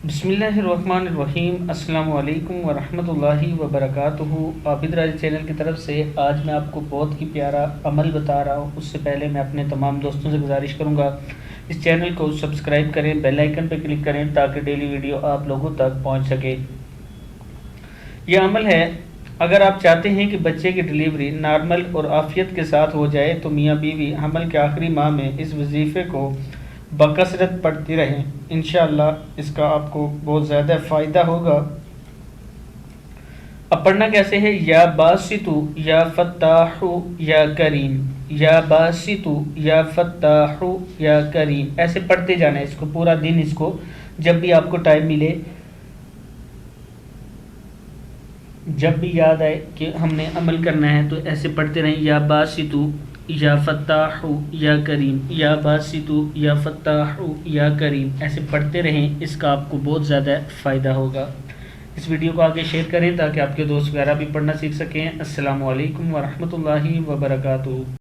بسم اللہ الرحمن الرحیم۔ السلام علیکم ورحمۃ اللہ وبرکاتہ۔ عابد راج چینل کی طرف سے آج میں آپ کو بہت ہی پیارا عمل بتا رہا ہوں۔ اس سے پہلے میں اپنے تمام دوستوں سے گزارش کروں گا اس چینل کو سبسکرائب کریں، بیل آئیکن پہ کلک کریں تاکہ ڈیلی ویڈیو آپ لوگوں تک پہنچ سکے۔ یہ عمل ہے، اگر آپ چاہتے ہیں کہ بچے کی ڈلیوری نارمل اور عافیت کے ساتھ ہو جائے تو میاں بیوی حمل کے آخری ماہ میں اس وظیفے کو بکثرت پڑھتی رہیں، انشاءاللہ اس کا آپ کو بہت زیادہ فائدہ ہوگا۔ اب پڑھنا کیسے ہے؟ یا باسطو یا فتاحو یا کریم، یا باسطو یا فتاحو یا کریم، ایسے پڑھتے جانا ہے اس کو پورا دن۔ اس کو جب بھی آپ کو ٹائم ملے، جب بھی یاد آئے کہ ہم نے عمل کرنا ہے تو ایسے پڑھتے رہیں، یا باسطو یا فتاح یا کریم، یا باسطو یا فتاح یا کریم، ایسے پڑھتے رہیں، اس کا آپ کو بہت زیادہ فائدہ ہوگا۔ اس ویڈیو کو آگے شیئر کریں تاکہ آپ کے دوست وغیرہ بھی پڑھنا سیکھ سکیں۔ السلام علیکم ورحمۃ اللہ وبرکاتہ۔